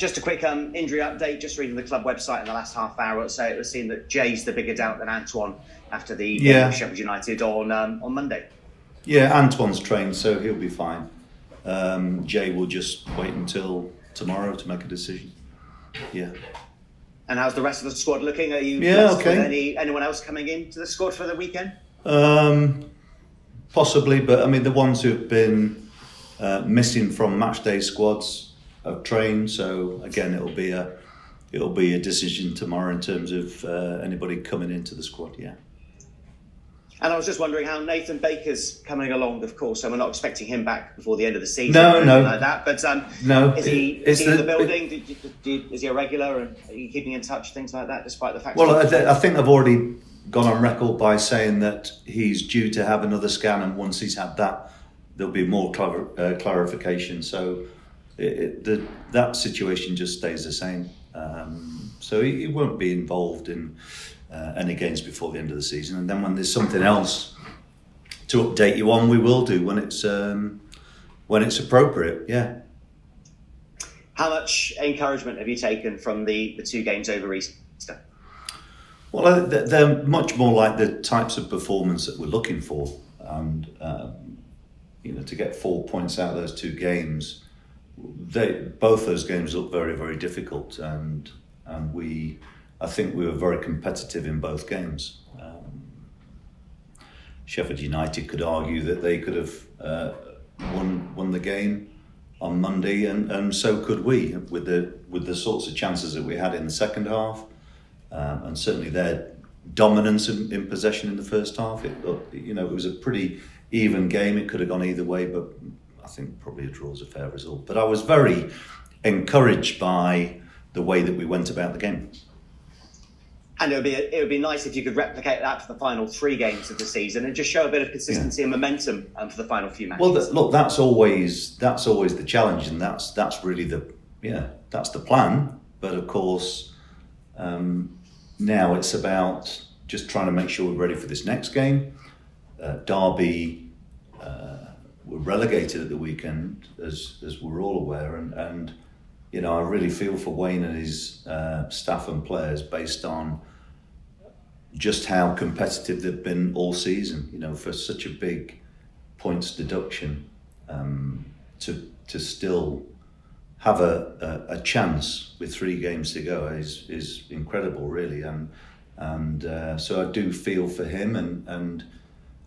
Just a quick injury update. Just reading the club website in the last half hour or so, it was seen that Jay's the bigger doubt than Antoine after the game with Sheffield United on Monday. Yeah, Antoine's trained, so he'll be fine. Jay will just wait until tomorrow to make a decision. Yeah. And how's the rest of the squad looking? Are you blessed with anyone else coming into the squad for the weekend? Possibly, but I mean the ones who've been missing from matchday squads have trained. So again, it'll be a decision tomorrow in terms of anybody coming into the squad. Yeah. And I was just wondering how Nathan Baker's coming along. Of course, so we're not expecting him back before the end of the season. No, like that. But no, is he in the building? Is he a regular? And are you keeping in touch? Things like that, despite the fact. Well, I think I've already gone on record by saying that he's due to have another scan, and once he's had that, there'll be more clarification. So that situation just stays the same. So he won't be involved in any games before the end of the season, and then when there's something else to update you on, we will do when it's appropriate. Yeah. How much encouragement have you taken from the 2 games over Easter? Well, they're much more like the types of performance that we're looking for, and to get 4 points out of those 2 games, both those games look very, very difficult, and I think we were very competitive in both games. Sheffield United could argue that they could have won the game on Monday, and so could we with the sorts of chances that we had in the second half, and certainly their dominance in possession in the first half. It was a pretty even game. It could have gone either way, but I think probably a draw is a fair result. But I was very encouraged by the way that we went about the game. And it would be nice if you could replicate that for the final 3 games of the season and just show a bit of consistency and momentum for the final few matches. Well, look, that's always the challenge, and that's really that's the plan. But of course, now it's about just trying to make sure we're ready for this next game. Derby were relegated at the weekend, as we're all aware, and I really feel for Wayne and his staff and players based on just how competitive they've been all season. For such a big points deduction, to still have a chance with 3 games to go is incredible, really. And so I do feel for him and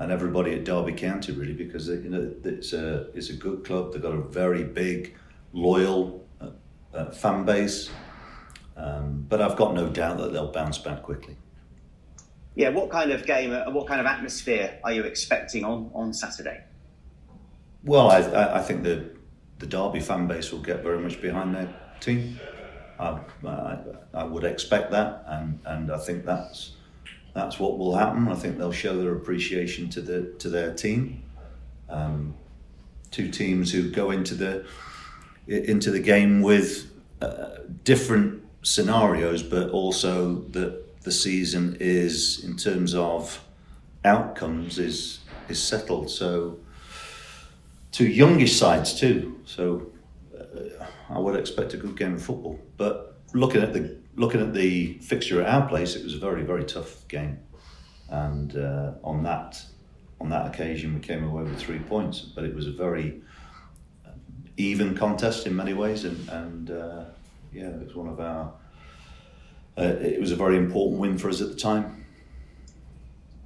everybody at Derby County, really, because it's a good club. They've got a very big, loyal fan base, but I've got no doubt that they'll bounce back quickly. Yeah, what kind of game, what kind of atmosphere are you expecting on Saturday? Well, I think the Derby fan base will get very much behind their team. I would expect that, and I think that's what will happen. I think they'll show their appreciation to their team. 2 teams who go into the game with different scenarios, but also that the season is, in terms of outcomes, is settled. So 2 youngish sides too. So I would expect a good game of football. But looking at the fixture at our place, it was a very, very tough game, and on that occasion we came away with 3 points. But it was a very even contest in many ways, and it was one of our. It was a very important win for us at the time.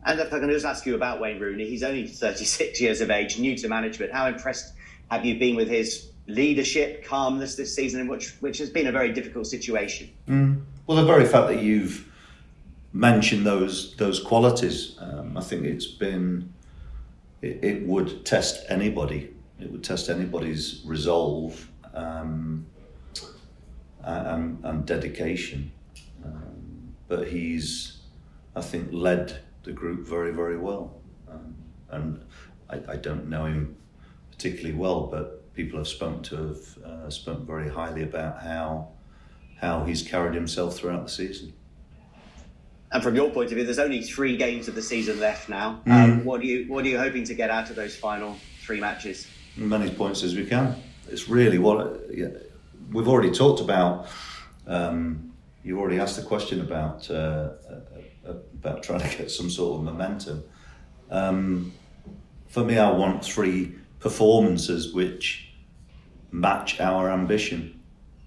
And if I can just ask you about Wayne Rooney, he's only 36 years of age, new to management. How impressed have you been with his leadership, calmness this season, which has been a very difficult situation? Well, the very fact that you've mentioned those qualities, I think it would test anybody. It would test anybody's resolve and dedication. But he's, I think, led the group very, very well. And I don't know him particularly well, but people have spoken very highly about how he's carried himself throughout the season. And from your point of view, there's only 3 games of the season left now. What are you hoping to get out of those final 3 matches? As many points as we can. It's really we've already talked about. You've already asked the question about trying to get some sort of momentum. For me, I want 3 performances which match our ambition,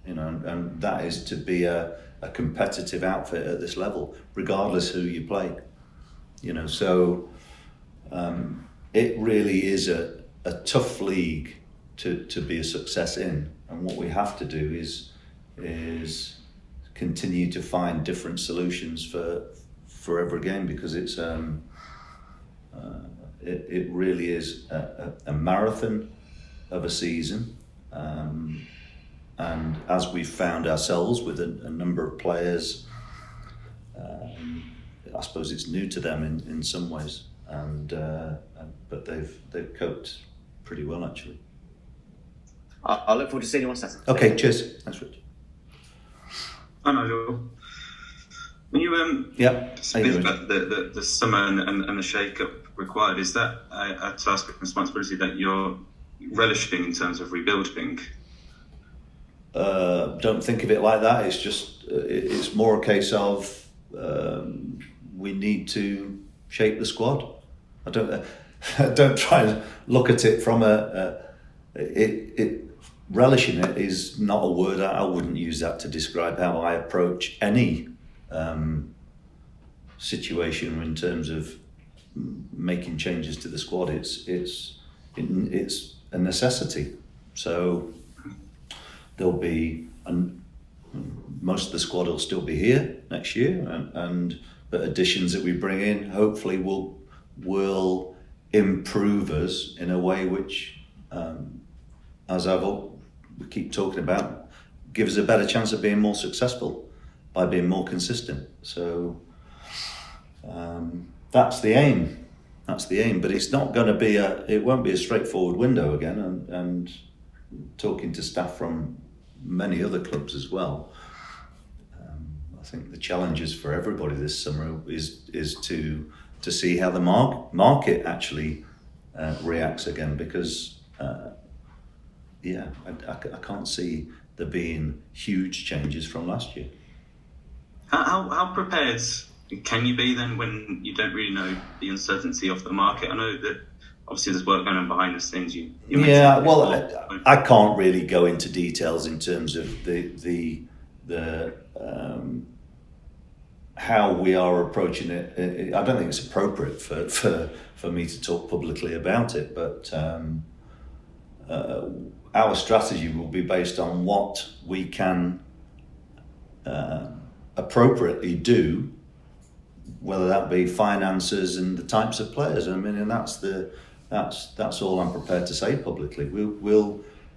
and that is to be a competitive outfit at this level, regardless who you play. So it really is a tough league to be a success in, and what we have to do is continue to find different solutions for every game, because it really is a marathon of a season, and as we've found ourselves with a number of players, I suppose it's new to them in some ways, but they've coped pretty well, actually. I'll look forward to seeing you on Saturday. Okay, cheers. Thanks, Rich. Hi, Nigel. When you speak about the summer and the shake-up required, is that a task of responsibility that you're relishing in terms of rebuilding? Don't think of it like that. It's just it's more a case of we need to shape the squad. I don't try and look at it from relishing it is not a word. I wouldn't use that to describe how I approach any situation in terms of making changes to the squad. It's a necessity. So there'll be most of the squad will still be here next year, and the additions that we bring in hopefully will improve us in a way which, as we keep talking about, gives us a better chance of being more successful by being more consistent. So that's the aim. But it's not going to be it won't be a straightforward window again. And talking to staff from many other clubs as well, I think the challenges for everybody this summer is to see how the market actually reacts again, because I can't see there being huge changes from last year. How prepared can you be then when you don't really know the uncertainty of the market? I know that obviously there's work going on behind the scenes. I can't really go into details in terms of the how we are approaching it. I don't think it's appropriate for me to talk publicly about it, but our strategy will be based on what we can appropriately do, whether that be finances and the types of players. I mean, and that's all I'm prepared to say publicly.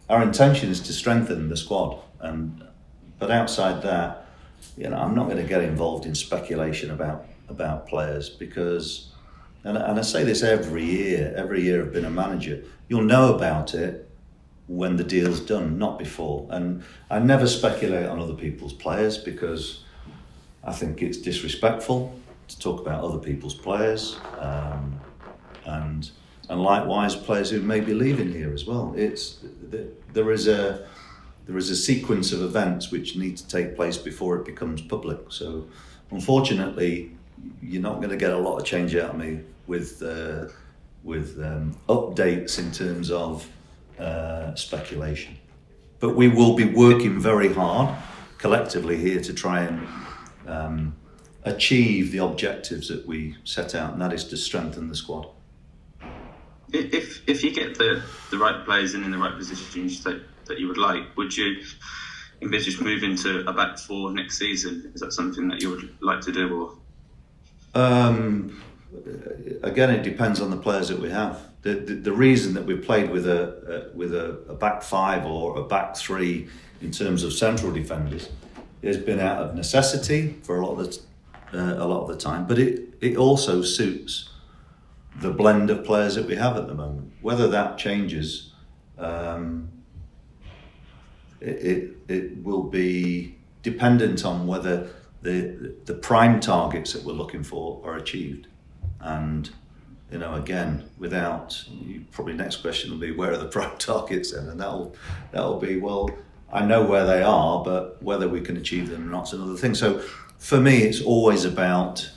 Our intention is to strengthen the squad, but outside that, I'm not going to get involved in speculation about players, because, and I say this every year I've been a manager, you'll know about it when the deal's done, not before. And I never speculate on other people's players, because I think it's disrespectful to talk about other people's players, and likewise players who may be leaving here as well. There is a sequence of events which need to take place before it becomes public. So unfortunately, you're not going to get a lot of change out of me with updates in terms of speculation. But we will be working very hard collectively here to try and achieve the objectives that we set out, and that is to strengthen the squad. If you get the right players in the right positions that you would like, would you envisage moving to a back four next season? Is that something that you would like to do? Or again, it depends on the players that we have. The reason that we played with a back five or a back three in terms of central defenders has been out of necessity for a lot of the time, but it also suits the blend of players that we have at the moment. Whether that changes, it will be dependent on whether the prime targets that we're looking for are achieved. And again, probably next question will be, where are the prime targets then? And that'll be, well, I know where they are, but whether we can achieve them or not is another thing. So for me, it's always about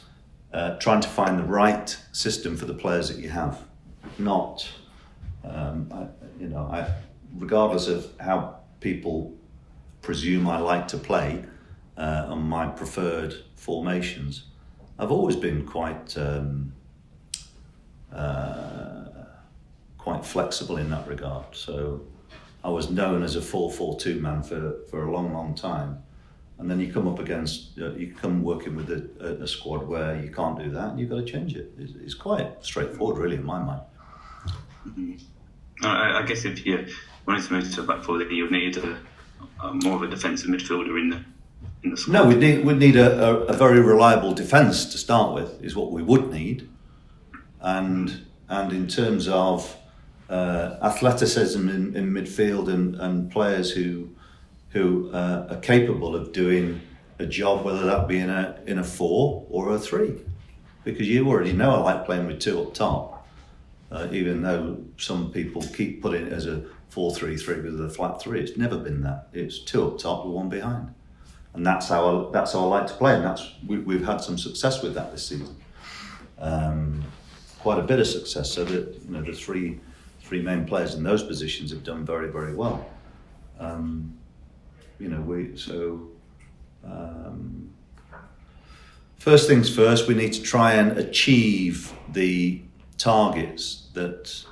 trying to find the right system for the players that you have, not, regardless of how people presume I like to play on my preferred formations. I've always been quite flexible in that regard. So I was known as a 4-4-2 man for a long time, and then you come up against you come working with a squad where you can't do that, and you've got to change it. It's quite straightforward, really, in my mind. Mm-hmm. I guess if you wanted to move to a back four, then you'd need more of a defensive midfielder in the squad. No, we'd need a very reliable defence to start with, is what we would need, and in terms of athleticism in midfield and players who are capable of doing a job, whether that be in a 4 or a 3, because you already know I like playing with 2 up top. Even though some people keep putting it as a 4-3-3 with a flat 3, it's never been that. It's 2 up top with 1 behind, and that's how I like to play, and we've had some success with that this season. Quite a bit of success. So that the three main players in those positions have done very, very well. First things first, we need to try and achieve the targets that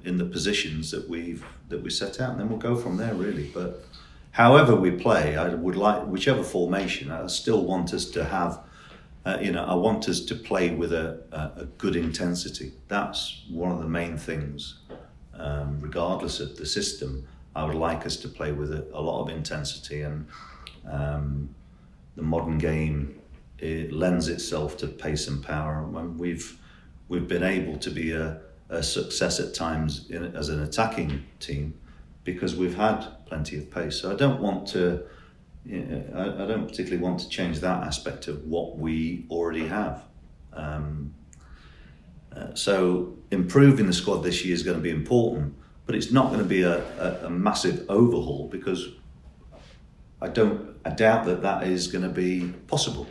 in the positions that we set out, and then we'll go from there, really. But however we play, I would like, whichever formation, I still want us to have I want us to play with a good intensity. That's one of the main things. Regardless of the system, I would like us to play with a lot of intensity, and the modern game, it lends itself to pace and power. When we've been able to be a success at times as an attacking team because we've had plenty of pace. So I don't want to. I don't particularly want to change that aspect of what we already have. So improving the squad this year is going to be important, but it's not going to be a massive overhaul, because I doubt that is going to be possible.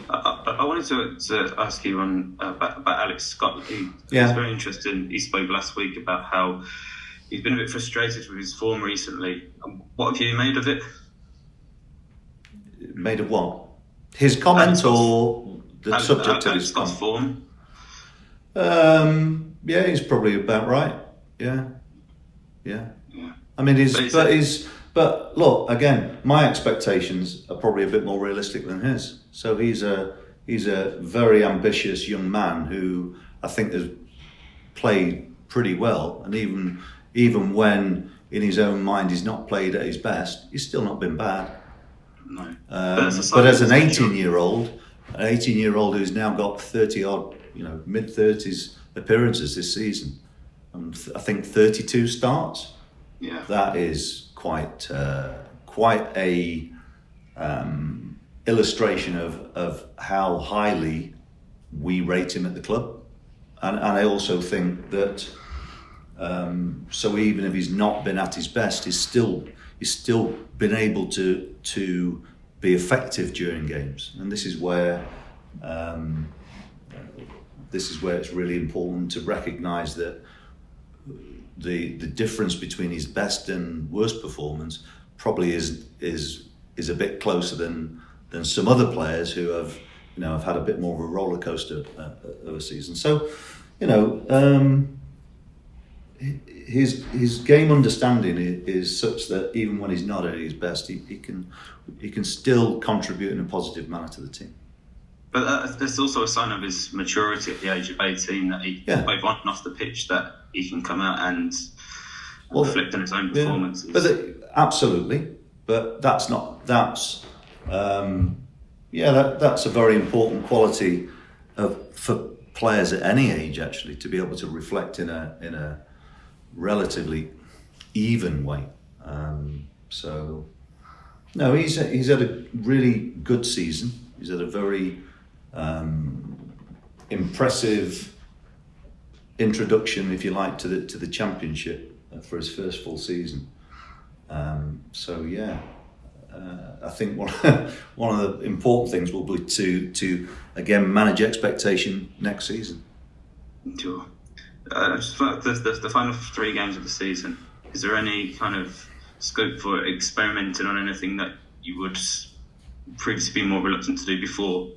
I wanted to ask you about Alex Scott. He was very interesting. He spoke last week about how he's been a bit frustrated with his form recently. What have you made of it? Made of what? His comment or the subject of his form? Yeah, he's probably about right. Yeah. I mean, but look, again, my expectations are probably a bit more realistic than his. So he's a very ambitious young man who I think has played pretty well, and even when in his own mind he's not played at his best, he's still not been bad. No. But as an 18-year-old who's now got 30-odd, mid-30s appearances this season, and I think 32 starts. Yeah. That is quite a illustration of how highly we rate him at the club, and I also think that. So even if he's not been at his best, he's still been able to be effective during games, and this is where it's really important to recognise that the difference between his best and worst performance probably is a bit closer than some other players who have had a bit more of a roller coaster of a season. So his game understanding is such that even when he's not at his best, he can still contribute in a positive manner to the team. But there's also a sign of his maturity at the age of 18 that both on and off the pitch, that he can come out and reflect on his own performances. But absolutely, but that's a very important quality for players at any age, actually, to be able to reflect in a relatively even way. So no, he's had a really good season. He's had a very impressive introduction, if you like, to the championship for his first full season. So yeah, I think one of the important things will be to again manage expectation next season. Sure. Just for the final 3 games of the season, is there any kind of scope for experimenting on anything that you would previously be more reluctant to do before?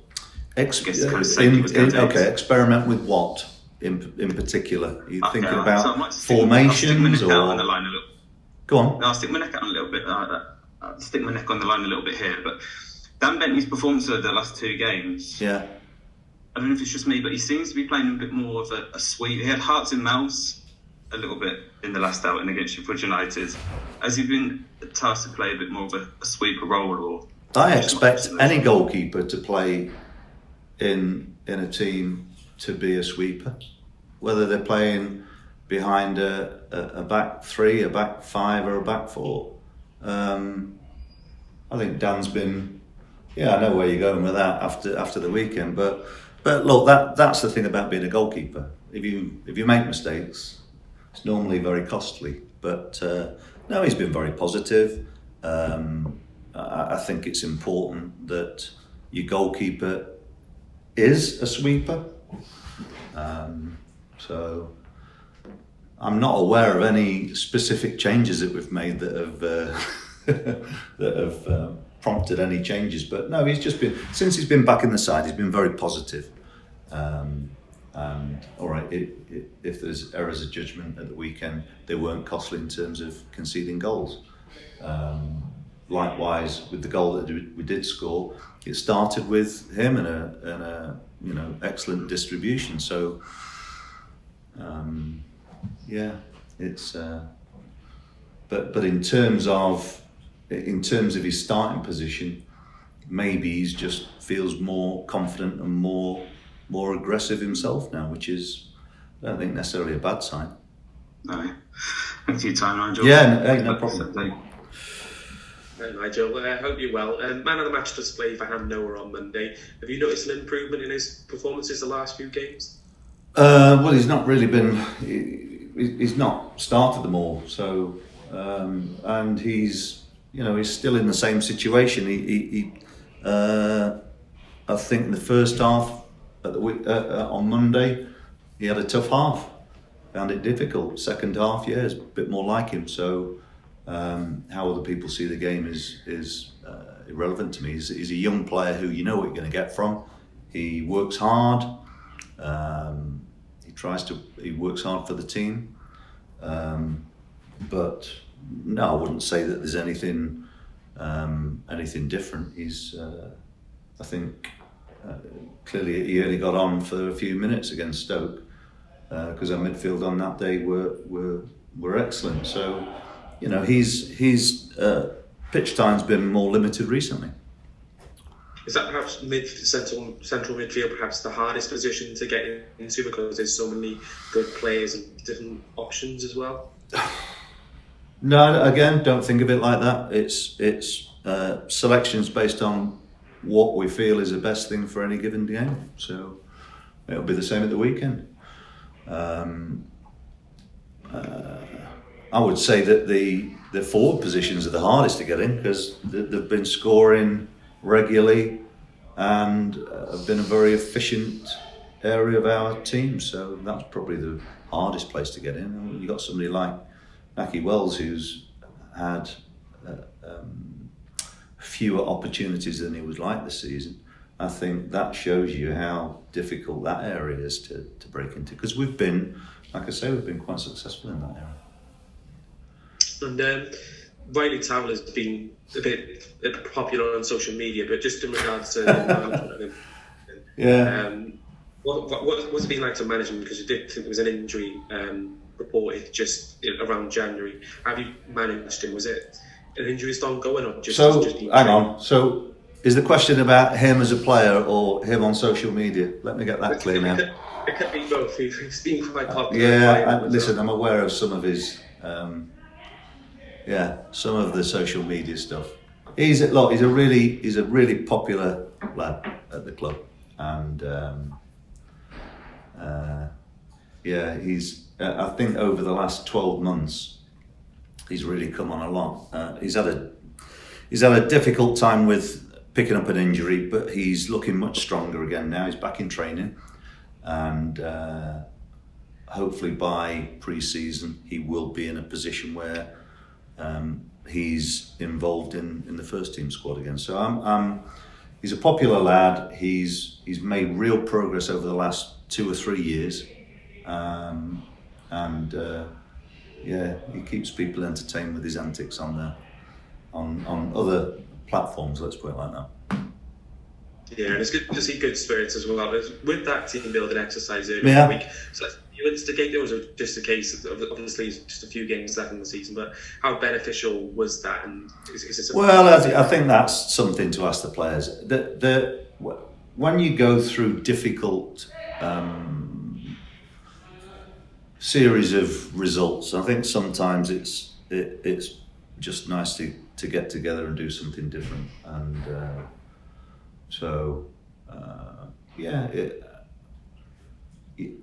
Experiment with what in particular? Are you thinking about formations or? On the line a little. Go on. No, I'll stick my neck out a little bit. I'll stick my neck on the line a little bit here. But Dan Bentley's performance over the last 2 games. Yeah. I don't know if it's just me, but he seems to be playing a bit more of a sweep. He had hearts and mouths a little bit in the last outing against Sheffield United. Has he been tasked to play a bit more of a sweeper role? Or I expect any goalkeeper to play in a team to be a sweeper, whether they're playing behind a back 3, a back 5 or a back 4. I think Dan's been, I know where you're going with that after the weekend, but look, that's the thing about being a goalkeeper. If you make mistakes, it's normally very costly. But no, he's been very positive. I think it's important that your goalkeeper is a sweeper. So I'm not aware of any specific changes that we've made that have prompted any changes. But no, he's just been, since he's been back in the side, he's been very positive. And all right, if there's errors of judgment at the weekend, they weren't costly in terms of conceding goals. Likewise, with the goal that we did score, it started with him and a excellent distribution. So it's but in terms of his starting position, maybe he's just feels more confident and more aggressive himself now, which is, I don't think, necessarily a bad sign. No. Thanks for your time, Nigel. Yeah, no problem. Nigel, I hope you're well. Man of the match display for Ham Noah on Monday. Have you noticed an improvement in his performances the last few games? Well, he's not really been. He's not started them all. So, and he's still in the same situation. I think in the first half at the week, on Monday, he had a tough half. Found it difficult. Second half, is a bit more like him. So. How other people see the game is irrelevant to me. He's a young player who you know what you're going to get from. He works hard. He works hard for the team. But no, I wouldn't say that there's anything different. He's, I think, clearly he only got on for a few minutes against Stoke because our midfield on that day were excellent. So. His pitch time's been more limited recently. Is that perhaps central midfield perhaps the hardest position to get into because there's so many good players and different options as well? No, again, don't think of it like that. It's selections based on what we feel is the best thing for any given game. So it'll be the same at the weekend. I would say that the forward positions are the hardest to get in because they've been scoring regularly and have been a very efficient area of our team. So that's probably the hardest place to get in. You've got somebody like Naki Wells who's had fewer opportunities than he would like this season. I think that shows you how difficult that area is to break into because we've been quite successful in that area. And Riley Towelle has been a bit popular on social media, but just in regards to management, what's it been like to manage him? Because you did think there was an injury reported just around January. Have you managed him? Was it an injury still ongoing or just? Hang on. So, is the question about him as a player or him on social media? Let me get that clear now. It could be both. He's been quite popular. Listen, I'm aware of some of his. Some of the social media stuff. He's a really popular lad at the club, and he's. I think over the last 12 months, he's really come on a lot. He's had a difficult time with picking up an injury, but he's looking much stronger again now. He's back in training, and hopefully by pre-season he will be in a position where he's involved in the first team squad again. So he's a popular lad. He's made real progress over the last 2 or 3 years, and he keeps people entertained with his antics on other platforms. Let's put it like that. Yeah, and it's good to see good spirits as well. With that team building exercise earlier in the week, so you instigate it, was it just a case of, obviously just a few games left in the season, but how beneficial was that? And is it well, I think that's something to ask the players. When you go through difficult series of results, I think sometimes it's just nice to get together and do something different, and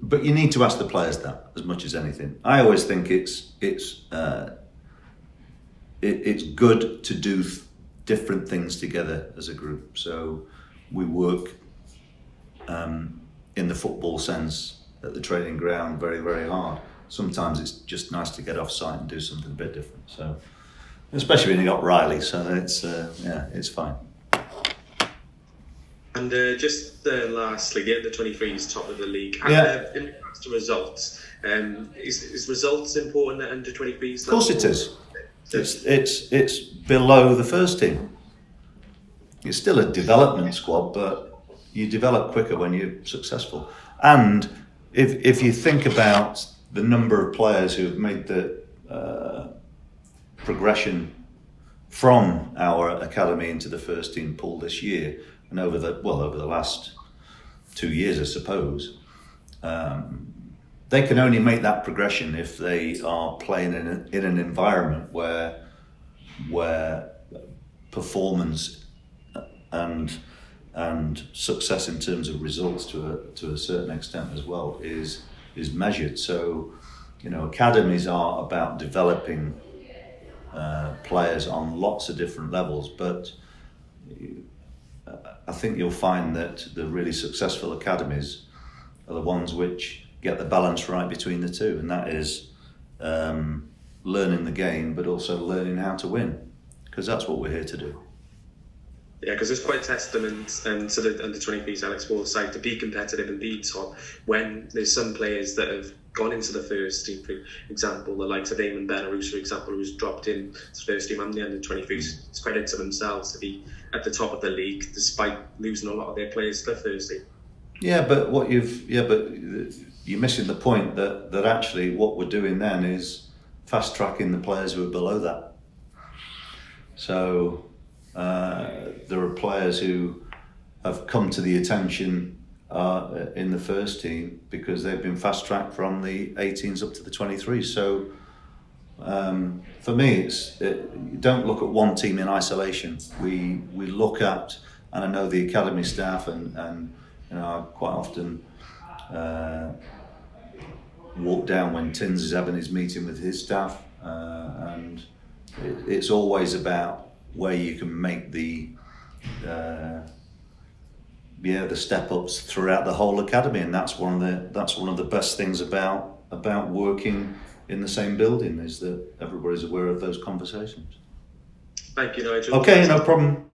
but you need to ask the players that as much as anything. I always think it's good to do different things together as a group. So we work in the football sense at the training ground very, very hard. Sometimes it's just nice to get off site and do something a bit different. So, especially when you got Riley, so it's fine. And just lastly, the under-23s top of the league. In regards to results, is results important at under-23s? Of course it is. It's below the first team. It's still a development squad, but you develop quicker when you're successful. And if you think about the number of players who have made the progression from our academy into the first team pool this year, and over the last 2 years, I suppose, they can only make that progression if they are playing in an environment where performance and success in terms of results to a certain extent as well is measured. So, academies are about developing players on lots of different levels, but I think you'll find that the really successful academies are the ones which get the balance right between the two, and that is learning the game, but also learning how to win, because that's what we're here to do. Yeah, because it's quite a testament to the under-23s Alex Ward's side to be competitive and be top when there's some players that have gone into the first team. For example, the likes of Eamon Benarous, for example, who's dropped in to the first team and the under-23s. It's credit to themselves to be at the top of the league despite losing a lot of their players to the first team. Yeah, but you're missing the point that actually what we're doing then is fast-tracking the players who are below that. So there are players who have come to the attention in the first team because they've been fast-tracked from the 18s up to the 23s. So for me, you don't look at one team in isolation. We look at, and I know the academy staff, and I quite often walk down when Tins is having his meeting with his staff, and it's always about where you can make the step ups throughout the whole academy, and that's one of the best things about working in the same building, is that everybody's aware of those conversations. Thank you, Nigel. Okay, no problem.